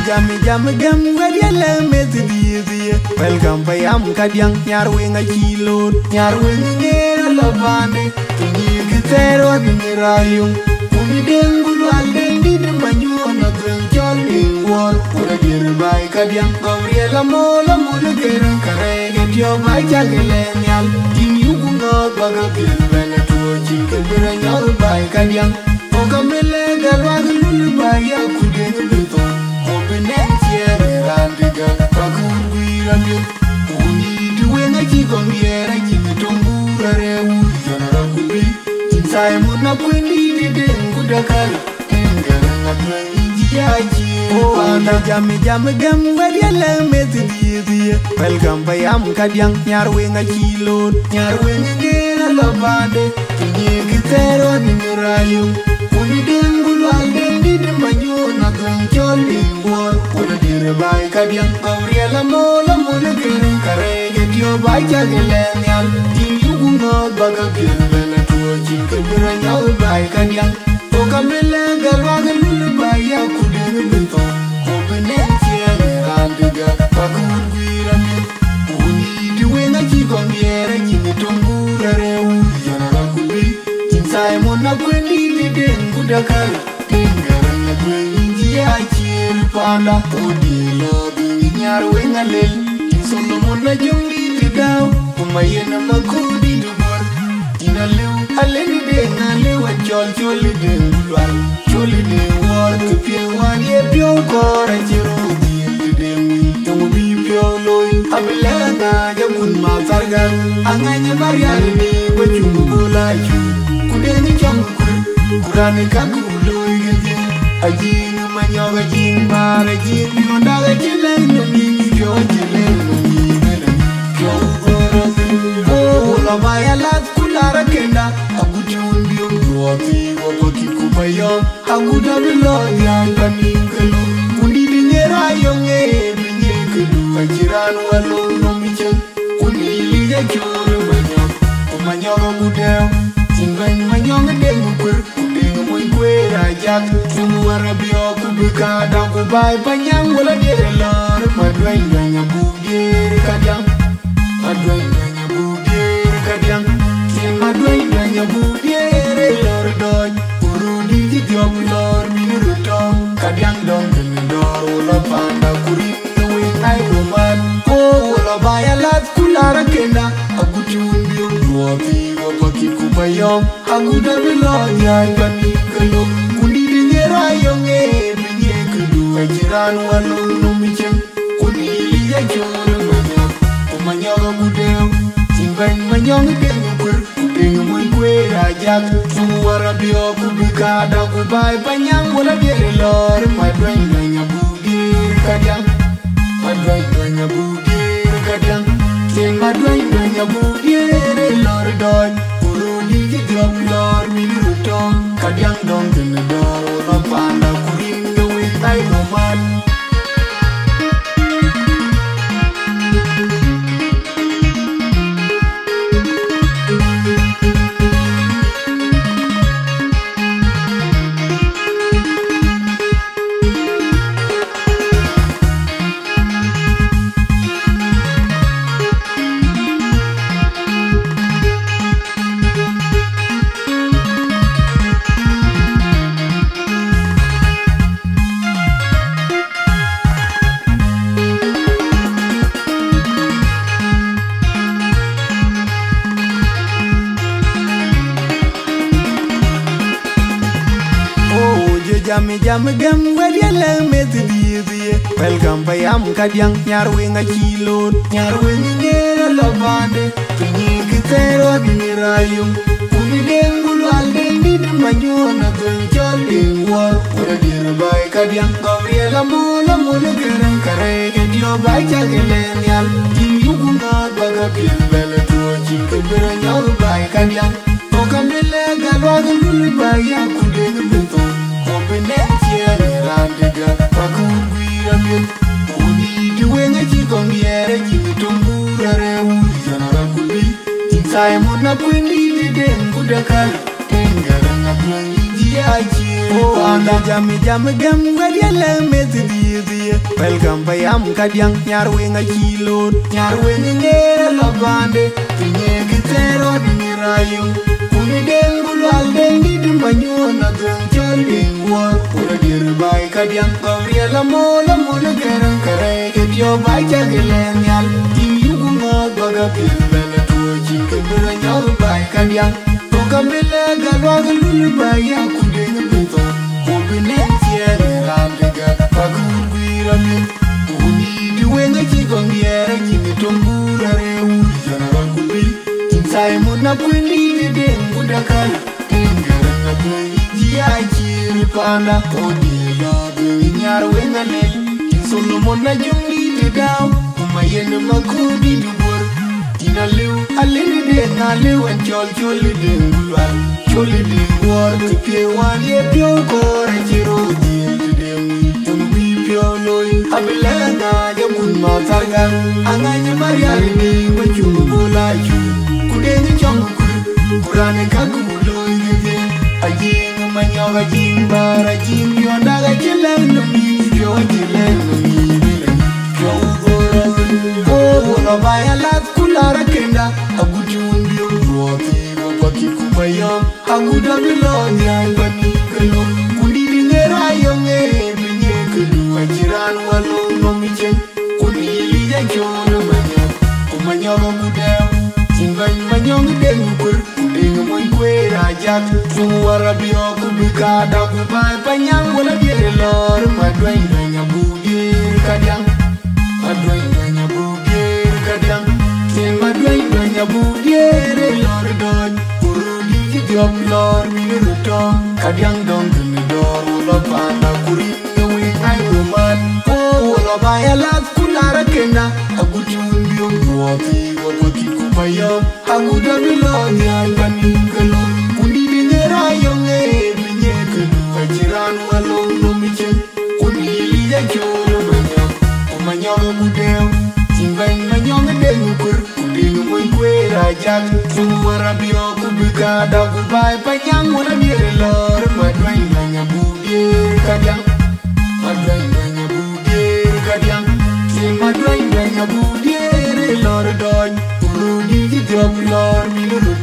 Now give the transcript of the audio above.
jam gam wadiala mezidi welcome bayam kadyang nyar wenga kilo nyar wenga ngera labane tingi gitero admirayum kuni dengulu aldendi de manyona gwen jolli war ora dir bay kadyang gabriela mola mola geren karege dio bay jagele nyal tingi ugunga baga bilbele tuoji kebira nyar bay kadyang okamele galwa lulu bay akudeng binto Randiga, Pakuri, Uni, doing a kick on the air, I give it to Murare, Yanakubi, Simon Nakwini, Gudakal, Jam gam wadiala mezidi welcome bayam kadyang nyar wenga kilo nyar wenga ngera labade tingi gitero admirayum kuni dengulu aldendi de manyona gwen jolli war ora dire bay kadyang gabriela mola mola geren karege dio bay jagele nyal tingi ugunga baga bilbele tuoji kebira nyal bay kadyang okamele galwa lulu bay akudeng binto Randiga, Pakuri, Uni, doing a kick on the air, and you to Murare, Yanakubi, Simon Nakwini, Gudakal, Tinger, and the Gwen, Panda, Odi, Lord, Yar wing a lil, in Solomon, a young to down, Umayana Makudi to work, in a little day, and a little jolly day, work to feel one year, pure core, and you. Abelana jamun matargan anganya mariani wajungu bolaju kudeni chamkur kurani kakulu yenge ajin manyoga jin mara jin yondaga chilen numi kyo chilen numi kyo goro la mayalat kulara kenda agujun biyo roti wapaki kubayo aguda bilo yang kaningelu kundi dingera yonge Jiran walu no michen kuni liya jure manyoga mudel tingan manyoga dengu kur kudeng moy kwera jak sumuara bio kubika da kubai panyang wala dere lor madwai nganya buge kadyang madwai nganya buge kadyang tin madwai nganya buge lor doy urudi diom lor minurutong kadyang dong dor wala panda kuri I woman, oh, la bayalat kulara kenda, agujun biyo ruoti, wapaki kubayong, aguda bilonya, panikalo, kundi dingera yonge, binye kudu, ajiran walo numichen, kundi liya jore manyong, umanyoga mudeo, timbang manyong dengur, kudeng mungkwe rajak, sumuara biyo kubika, da kubai panyang, wala biere lor, madweng nanya bugi, kadyang, Madwai donya budir kadang Sing madwai donya budir lor doy Uruli jidrop lor minurutong Kadang dong tenedor Ula panda kuring gawin tay roman Jam gam wadiala mezidi welcome bayam kadyang nyar wenga kilo nyar wenga ngera labane tingi gitero admirayum kuni dengulu aldendi de manyona gwen jolli war ora dir bay kadyang gabriela mola mola geren karege dio bay jagele nyal tingi ugunga baga bilbele tuoji kebira nyal bay kadyang okamele galwa lulu bay akudeng binto Randiga, Pakuri, Uni, doing a kick on the air, I give it to Murare, Yanakubi, Simon Nakwini, Gudakal, Tinger, and a Oh, anda jam gam gadiela meti di. Welcome bayam kadyang nyarwenga kilo. Nyarwenga ngera labande. Tinye gitero ni rayo. Kuni dengulu aldendi dumbanyona deng choling war. Pura dirbai kadyang gabriela mola gerang kare ketyo bai jagelenyal. Tiyugu ngot baga pilbele tuo jikebela nyal bai kadyang. Kamila galwa galulu baya kudeng pinto kombinentia randiga pagurira mi uni diwenga chigongiera kimitombura reu janara kubi Simon na kwili de mudakal ingara ngatoy jia chiri panda odila de nyar wenga le Solomon na jungi de daw kumayen makudi dubur Ina liu alini de na liu en chol de ngulwal choli de war ke pie wan ye pio kore chiro de tumbi pio loy abilanga jamun matargan anganya marial ni wachungu bolachu kudeni chongu kurane kaguloy gede ajing manyoga jing bara jing yondaga chileno mi pio chileno mi pio gora oh baya lat kulara kenda agujundi roti baki kumaya aguda bilonya bani kelo kundi dingera yonge binye kelu ajiran walo no michen kundi liya jono manya kumanya muda tingan manyong den kur kundi moy kwera jak suwara biyo kubika da kubai panyang wala biere lor madwai nanya bugi kadang madwai nanya bugi kadang madwai nanya budiere lor don kuruli diop lor minutong kadyang dong gini dor ulo panda kuring ngewe ay uman oh ulo bayalat kulara kena aku cundiong roti wapaki kubayam aku dabilon yan paninggalon kundi dingera yonge binye kenu ajiran walong lumichen kundi liya jono manyam umanyam mudem Timbang manyong dengukur Kuding moy kwera jak Suwara biyo kubika da kubai panyang wala biere lor Madway nanya budir kadyang Madway nanya budir kadyang Madway nanya budir lor doy Uru di diop lor minurut